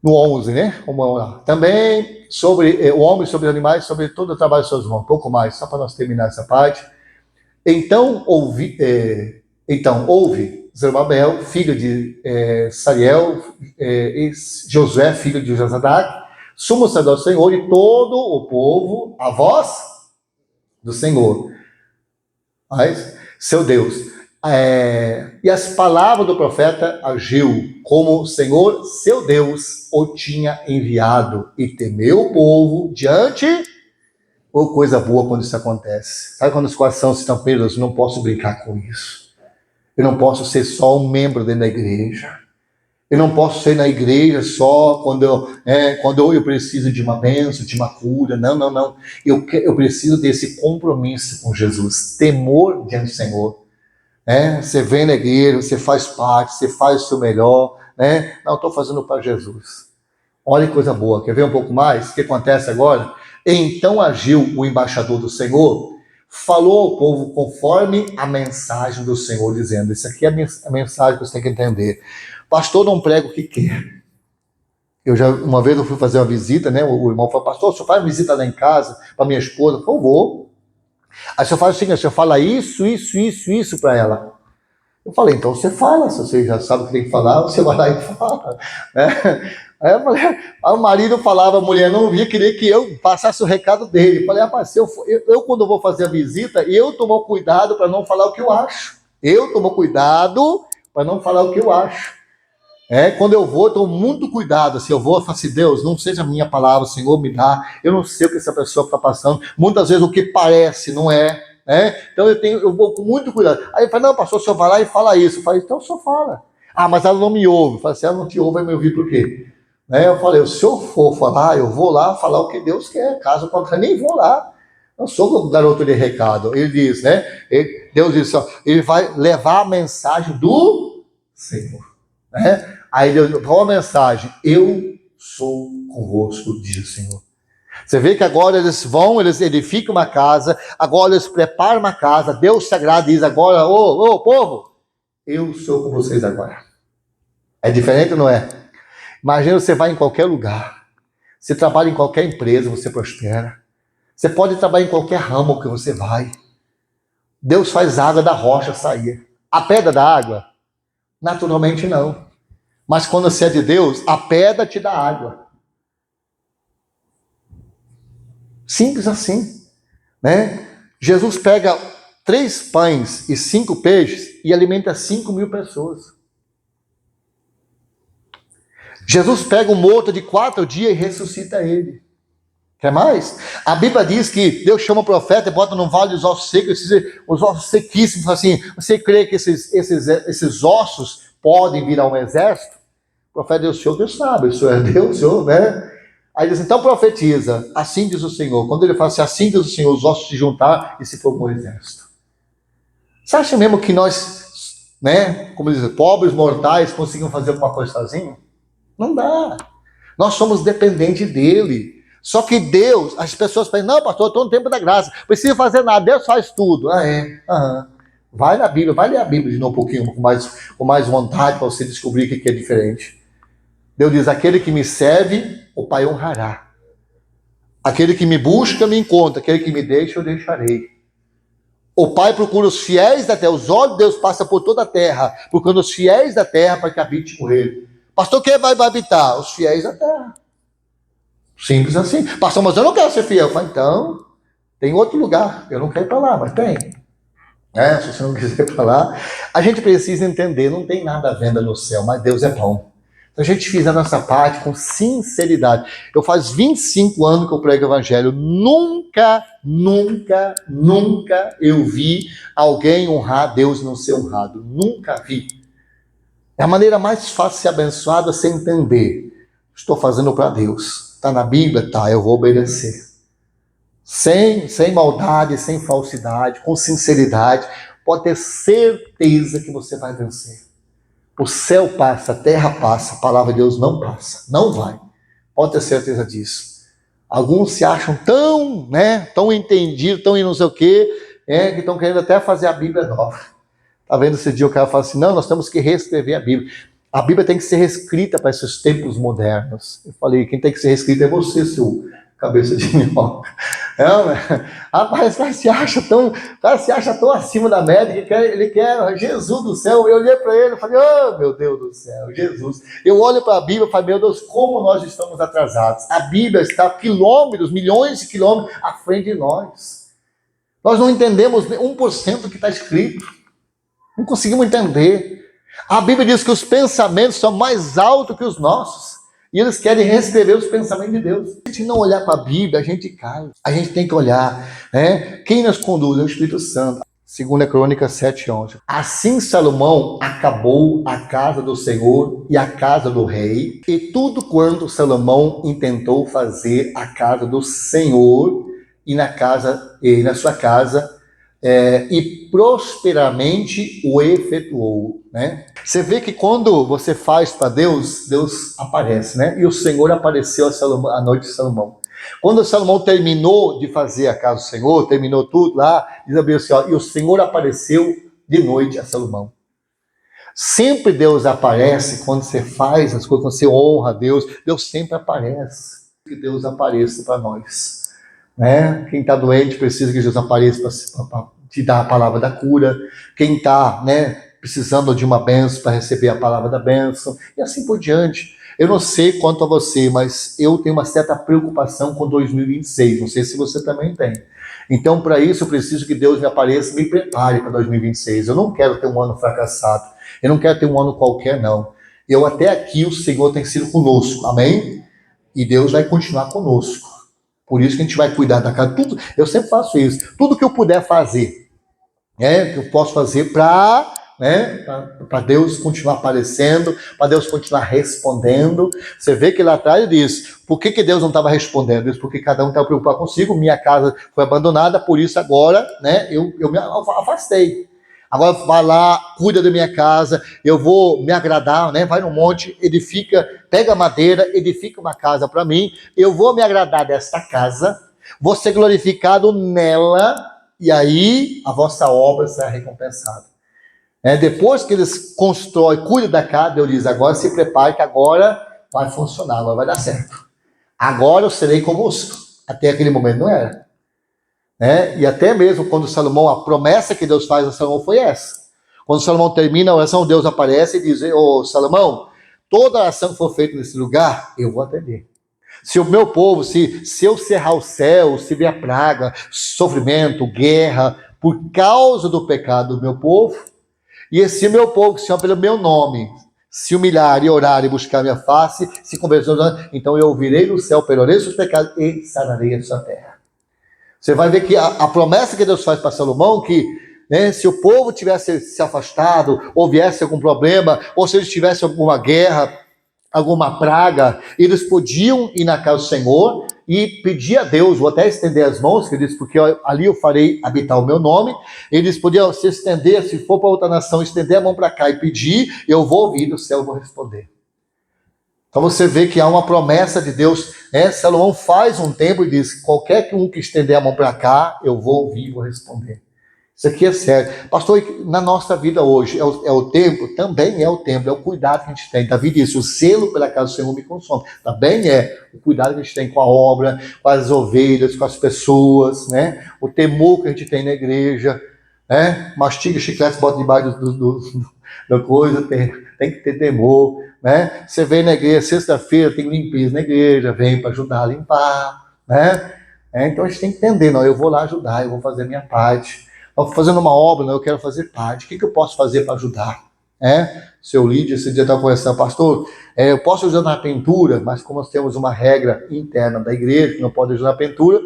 No 11, Vamos lá. Também sobre o homem, sobre os animais, sobre todo o trabalho de suas mãos. Um pouco mais, só para nós terminar essa parte. Então ouve Zerubabel, filho de Sariel, e Josué, filho de Josadac, sumo sacerdote do Senhor, e todo o povo, a voz do Senhor, seu Deus. E as palavras do profeta agiu, como o Senhor, seu Deus, o tinha enviado, e temeu o povo diante. Ou coisa boa quando isso acontece. Sabe quando os corações estão presos? Eu não posso brincar com isso. Eu não posso ser só um membro dentro da igreja. Eu não posso ser na igreja só quando eu preciso de uma bênção, de uma cura. Não. Eu preciso desse compromisso com Jesus. Temor diante do Senhor. Você vem na igreja, você faz parte, você faz o seu melhor. né? Não, estou fazendo para Jesus. Olha que coisa boa. Quer ver um pouco mais? O que acontece agora? Então agiu o embaixador do Senhor, falou ao povo conforme a mensagem do Senhor, dizendo, isso aqui é a mensagem que você tem que entender. Pastor não prega o que quer. Uma vez eu fui fazer uma visita, né? O irmão falou, pastor, o senhor faz visita lá em casa para minha esposa? Eu falei, vou. Aí o senhor faz o seguinte, o senhor fala isso para ela. Eu falei, então você fala, se você já sabe o que tem que falar, você vai lá e fala. Aí eu falei, aí o marido falava, a mulher não ouvia, queria que eu passasse o recado dele. Eu falei, rapaz, eu quando vou fazer a visita, eu tomo cuidado para não falar o que eu acho. Eu tomo cuidado para não falar o que eu acho. Quando eu vou, eu tomo muito cuidado. Se eu vou, eu falo assim, Deus, não seja a minha palavra, Senhor, me dá. Eu não sei o que essa pessoa está passando. Muitas vezes o que parece não é. Então eu vou com muito cuidado. Aí ele fala, não, pastor, o senhor vai lá e fala isso. Eu falei, então o senhor fala. Ah, mas ela não me ouve. Eu falei, se ela não te ouve, vai me ouvir por quê? Eu falei, se eu for falar, eu vou lá falar o que Deus quer. Caso contrário, nem vou lá. Não sou o garoto de recado. Ele diz, né? Deus diz, ele vai levar a mensagem do Senhor. Aí Deus, qual a mensagem? Eu sou convosco, diz o Senhor. Você vê que agora eles edificam uma casa, agora eles preparam uma casa, Deus sagrado diz agora, ô povo, eu sou com vocês agora. É diferente, não é? Imagina, você vai em qualquer lugar, você trabalha em qualquer empresa, você prospera. Você pode trabalhar em qualquer ramo que você vai. Deus faz água da rocha sair. A pedra da água? Naturalmente não. Mas quando você é de Deus, a pedra te dá água. Simples assim, né? Jesus pega 3 pães e 5 peixes e alimenta 5.000 pessoas. Jesus pega um morto de 4 dias e ressuscita ele. Quer mais? A Bíblia diz que Deus chama o profeta e bota no vale os ossos secos, os ossos sequíssimos, assim, você crê que esses ossos podem virar um exército? O profeta diz, o senhor Deus sabe, o senhor é Deus, o senhor, né? Aí diz, então profetiza, assim diz o Senhor. Quando ele fala assim, assim diz o Senhor, os ossos se juntar e se formam um exército. Você acha mesmo que nós, né, como diz, pobres mortais, conseguimos fazer alguma coisa sozinhos? Não dá. Nós somos dependentes dele. Só que Deus, as pessoas pensam, não, pastor, eu estou no tempo da graça, não precisa fazer nada, Deus faz tudo. Vai na Bíblia, vai ler a Bíblia de novo um pouquinho, com mais vontade, para você descobrir o que é diferente. Deus diz, aquele que me serve, o Pai honrará. Aquele que me busca, me encontra. Aquele que me deixa, eu deixarei. O Pai procura os fiéis da terra. Os olhos de Deus passam por toda a terra, procurando os fiéis da terra para que habite com ele. Pastor, quem vai habitar? Os fiéis da terra. Simples assim. Pastor, mas eu não quero ser fiel. Eu falo, então, tem outro lugar. Eu não quero ir para lá, mas tem. Se você não quiser ir para lá. A gente precisa entender, não tem nada à venda no céu, mas Deus é bom. Se a gente fizer a nossa parte com sinceridade. Eu faz 25 anos que eu prego o evangelho. Nunca eu vi alguém honrar Deus e não ser honrado. Nunca vi. É a maneira mais fácil de ser abençoado, é você entender. Estou fazendo para Deus. Está na Bíblia? Tá, eu vou obedecer. Sem maldade, sem falsidade, com sinceridade. Pode ter certeza que você vai vencer. O céu passa, a terra passa, a palavra de Deus não passa, não vai. Pode ter certeza disso. Alguns se acham tão entendidos, tão em não sei o quê, que estão querendo até fazer a Bíblia nova. Tá vendo esse dia o cara fala assim, não, nós temos que reescrever a Bíblia. A Bíblia tem que ser reescrita para esses tempos modernos. Eu falei, quem tem que ser reescrito é você, seu cabeça de minhoca. Rapaz, o cara se acha tão acima da média que ele quer Jesus do céu. Eu olhei para ele e falei, oh meu Deus do céu, Jesus. Eu olho para a Bíblia e falei, meu Deus, como nós estamos atrasados. A Bíblia está quilômetros, milhões de quilômetros à frente de nós. Nós não entendemos 1% do que está escrito. Não conseguimos entender. A Bíblia diz que os pensamentos são mais altos que os nossos. E eles querem reescrever os pensamentos de Deus. Se a gente não olhar para a Bíblia, a gente cai. A gente tem que olhar. Quem nos conduz é o Espírito Santo. 2 Crônicas 7:11. Assim Salomão acabou a casa do Senhor e a casa do rei, e tudo quanto Salomão intentou fazer a casa do Senhor e na sua casa, e prosperamente o efetuou, né? Você vê que quando você faz para Deus, Deus aparece, né? E o Senhor apareceu a Salomão, à noite de Salomão. Quando Salomão terminou de fazer a casa do Senhor, terminou tudo lá, diz a Bíblia assim, ó, e o Senhor apareceu de noite a Salomão. Sempre Deus aparece quando você faz as coisas, quando você honra a Deus, Deus sempre aparece. Que Deus apareça para nós, né? Quem está doente precisa que Jesus apareça para te dar a palavra da cura. Quem está, né, precisando de uma bênção para receber a palavra da bênção, e assim por diante. Eu não sei quanto a você, mas eu tenho uma certa preocupação com 2026. Não sei se você também tem. Então, para isso, eu preciso que Deus me apareça e me prepare para 2026. Eu não quero ter um ano fracassado. Eu não quero ter um ano qualquer, não. Eu até aqui, o Senhor tem sido conosco. Amém? E Deus vai continuar conosco. Por isso que a gente vai cuidar da casa. Tudo, eu sempre faço isso. Tudo que eu puder fazer, né, que eu posso fazer para, né, para Deus continuar aparecendo, para Deus continuar respondendo. Você vê que lá atrás eu disse, por que Deus não estava respondendo? Isso porque cada um estava preocupado consigo, minha casa foi abandonada, por isso agora, né, eu me afastei. Agora vai lá, cuida da minha casa, eu vou me agradar, né? Vai no monte, edifica, pega madeira, edifica uma casa para mim, eu vou me agradar desta casa, vou ser glorificado nela, e aí a vossa obra será recompensada. Depois que eles constroem, cuidam da casa, Deus diz, agora se prepare que agora vai funcionar, agora vai dar certo. Agora eu serei convosco. Até aquele momento não era. E até mesmo quando Salomão, a promessa que Deus faz a Salomão foi essa. Quando Salomão termina a oração, Deus aparece e diz, ô Salomão, toda a ação que for feita nesse lugar, eu vou atender. Se o meu povo, se eu cerrar o céu, se vier praga, sofrimento, guerra, por causa do pecado do meu povo, e se o meu povo, que se chama pelo meu nome, se humilhar e orar e buscar minha face, se converter, então eu ouvirei do céu, perdoarei os seus pecados e sararei a sua terra. Você vai ver que a promessa que Deus faz para Salomão, que, né, se o povo tivesse se afastado, ou viesse algum problema, ou se eles tivessem alguma guerra, alguma praga, eles podiam ir na casa do Senhor e pedir a Deus, vou até estender as mãos, que ele diz, porque ali eu farei habitar o meu nome. Eles podiam se estender, se for para outra nação, estender a mão para cá e pedir, eu vou ouvir, do céu eu vou responder. Então você vê que há uma promessa de Deus. Salomão faz um templo e diz, qualquer um que estender a mão para cá, eu vou ouvir e vou responder. Isso aqui é sério. Pastor, na nossa vida hoje, é o templo? Também é o templo, é o cuidado que a gente tem. Davi disse, o zelo pela casa do Senhor me consome. Também é o cuidado que a gente tem com a obra, com as ovelhas, com as pessoas, né? O temor que a gente tem na igreja, né? Mastiga chiclete, bota debaixo da coisa, tem que ter temor, né? Você vem na igreja, sexta-feira tem limpeza na igreja, vem para ajudar a limpar, né? Então a gente tem que entender, não, eu vou lá ajudar, eu vou fazer a minha parte. Estou fazendo uma obra, não, eu quero fazer parte. O que eu posso fazer para ajudar? Seu Lídia, esse dia estava conversando, pastor, eu posso ajudar na pintura, mas como nós temos uma regra interna da igreja, que não pode ajudar na pintura,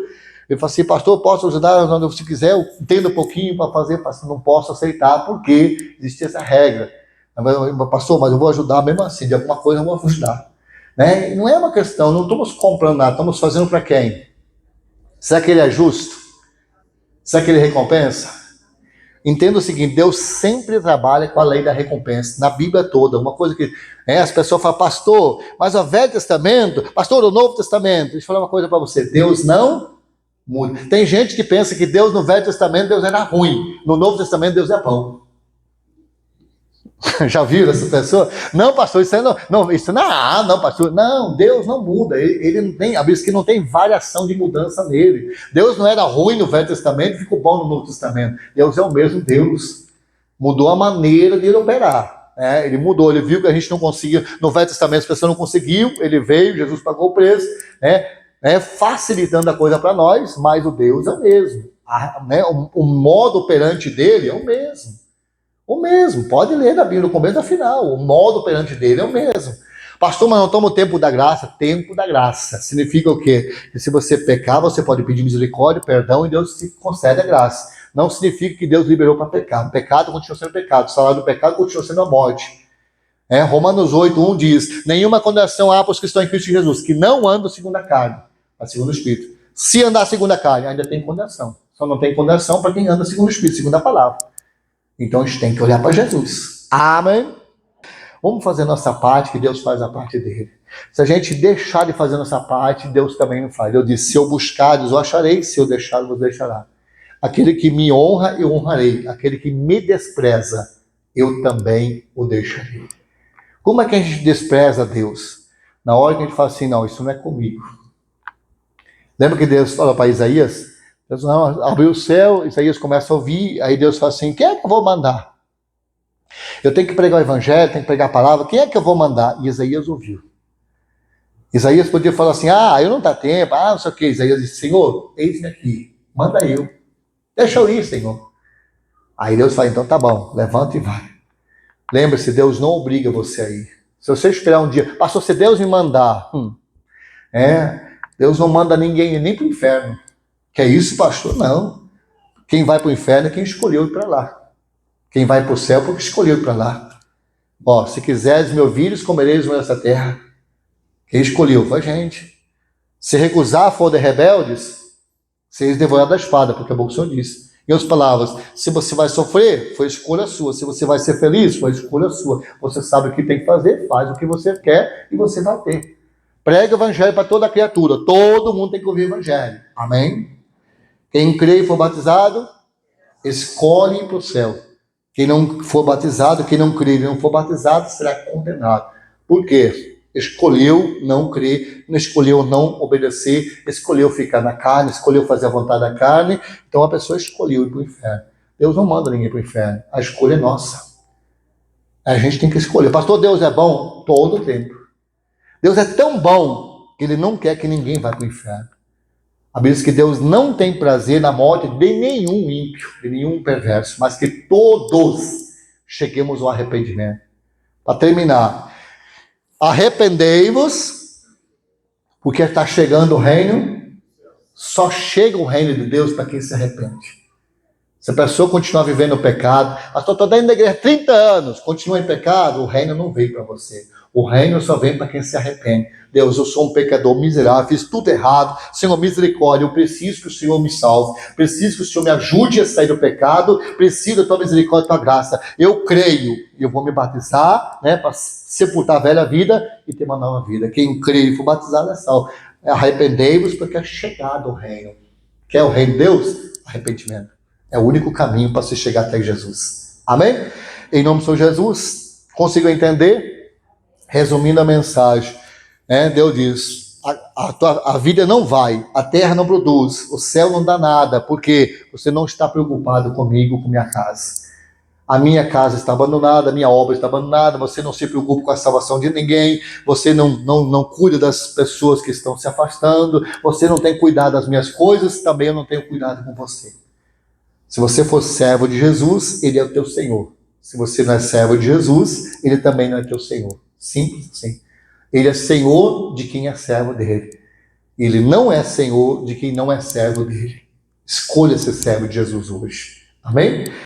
eu falei assim, pastor, posso ajudar? Se quiser, eu entendo um pouquinho para fazer, não posso aceitar, porque existe essa regra. Pastor, mas eu vou ajudar mesmo assim, de alguma coisa eu vou ajudar. E não é uma questão, não estamos comprando nada, estamos fazendo para quem? Será que ele é justo? Será que ele recompensa? Entenda o seguinte, Deus sempre trabalha com a lei da recompensa, na Bíblia toda, uma coisa que as pessoas falam, pastor, mas o Velho Testamento, pastor, o Novo Testamento, deixa eu falar uma coisa para você, Deus não muda. Tem gente que pensa que Deus no Velho Testamento, Deus era ruim, no Novo Testamento, Deus é bom. Já viram essa pessoa? Não, pastor, isso aí não, isso não, pastor, não, Deus não muda, ele não tem, a Bíblia diz que não tem variação de mudança nele. Deus não era ruim no Velho Testamento e ficou bom no Novo Testamento. Deus é o mesmo Deus, mudou a maneira de ele operar, ele mudou, ele viu que a gente não conseguia, no Velho Testamento as pessoas não conseguiam, ele veio, Jesus pagou o preço, facilitando a coisa para nós, mas o Deus é o mesmo, o modo operante dele é o mesmo. O mesmo, pode ler na Bíblia, do começo ao final, o modo operante dele é o mesmo. Pastor, mas não toma o tempo da graça? Tempo da graça. Significa o quê? Que se você pecar, você pode pedir misericórdia, perdão, e Deus te concede a graça. Não significa que Deus liberou para pecar. O pecado continua sendo pecado, o salário do pecado continua sendo a morte. Romanos 8:1 diz, nenhuma condenação há para os que estão em Cristo Jesus, que não andam segundo a carne, mas segundo o Espírito. Se andar segundo a carne, ainda tem condenação. Só não tem condenação para quem anda segundo o Espírito, segundo a palavra. Então a gente tem que olhar para Jesus. Amém? Vamos fazer a nossa parte, que Deus faz a parte dele. Se a gente deixar de fazer a nossa parte, Deus também não faz. Eu disse, se eu buscar, eu acharei. Se eu deixar, Deus deixará. Aquele que me honra, eu honrarei. Aquele que me despreza, eu também o deixarei. Como é que a gente despreza Deus? Na hora que a gente fala assim, não, isso não é comigo. Lembra que Deus falou para Isaías? Deus abriu o céu, Isaías começa a ouvir, aí Deus fala assim, quem é que eu vou mandar? Eu tenho que pregar o evangelho, tenho que pregar a palavra, quem é que eu vou mandar? E Isaías ouviu. Isaías podia falar assim, eu não dá tempo, não sei o que. Isaías disse, Senhor, eis-me aqui, manda eu. Deixa eu ir, Senhor. Aí Deus fala, então tá bom, levanta e vai. Lembre-se, Deus não obriga você a ir. Se você esperar um dia, pastor, se Deus me mandar, Deus não manda ninguém nem para o inferno. Que é isso, pastor? Não. Quem vai para o inferno é quem escolheu ir para lá. Quem vai para o céu é porque escolheu ir para lá. Se quiseres me ouvires, comereis nessa terra. Quem escolheu foi a gente. Se recusar for de rebeldes, sereis devorados da espada, porque é bom que o Senhor disse. Em outras palavras, se você vai sofrer, foi escolha sua. Se você vai ser feliz, foi escolha sua. Você sabe o que tem que fazer, faz o que você quer e você vai ter. Prega o evangelho para toda criatura. Todo mundo tem que ouvir o evangelho. Amém? Quem crê e for batizado, escolhe ir para o céu. Quem não for batizado, quem não crê e não for batizado, será condenado. Por quê? Escolheu não crer, escolheu não obedecer, escolheu ficar na carne, escolheu fazer a vontade da carne. Então a pessoa escolheu ir para o inferno. Deus não manda ninguém para o inferno. A escolha é nossa. A gente tem que escolher. Pastor, Deus é bom? Todo o tempo. Deus é tão bom que Ele não quer que ninguém vá para o inferno. A Bíblia diz que Deus não tem prazer na morte de nenhum ímpio, de nenhum perverso, mas que todos cheguemos ao arrependimento. Para terminar, arrependei-vos, porque está chegando o reino. Só chega o reino de Deus para quem se arrepende. Se a pessoa continuar vivendo o pecado, estou dentro da igreja há 30 anos, continua em pecado, o reino não veio para você. O reino só vem para quem se arrepende. Deus, eu sou um pecador miserável, fiz tudo errado. Senhor, misericórdia, eu preciso que o Senhor me salve. Preciso que o Senhor me ajude a sair do pecado. Preciso da tua misericórdia e da tua graça. Eu creio e eu vou me batizar, para sepultar a velha vida e ter uma nova vida. Quem crê e for batizado é salvo. Arrependei-vos porque é chegado o reino. Quer o reino de Deus? Arrependimento. É o único caminho para se chegar até Jesus. Amém? Em nome do Senhor Jesus, consigo entender? Resumindo a mensagem, Deus diz, a vida não vai, a terra não produz, o céu não dá nada, porque você não está preocupado comigo, com minha casa. A minha casa está abandonada, a minha obra está abandonada, você não se preocupa com a salvação de ninguém, você não cuida das pessoas que estão se afastando, você não tem cuidado das minhas coisas, também eu não tenho cuidado com você. Se você for servo de Jesus, Ele é o teu Senhor. Se você não é servo de Jesus, Ele também não é teu Senhor. Simples assim. Ele é Senhor de quem é servo dele. Ele não é Senhor de quem não é servo dele. Escolha ser servo de Jesus hoje. Amém?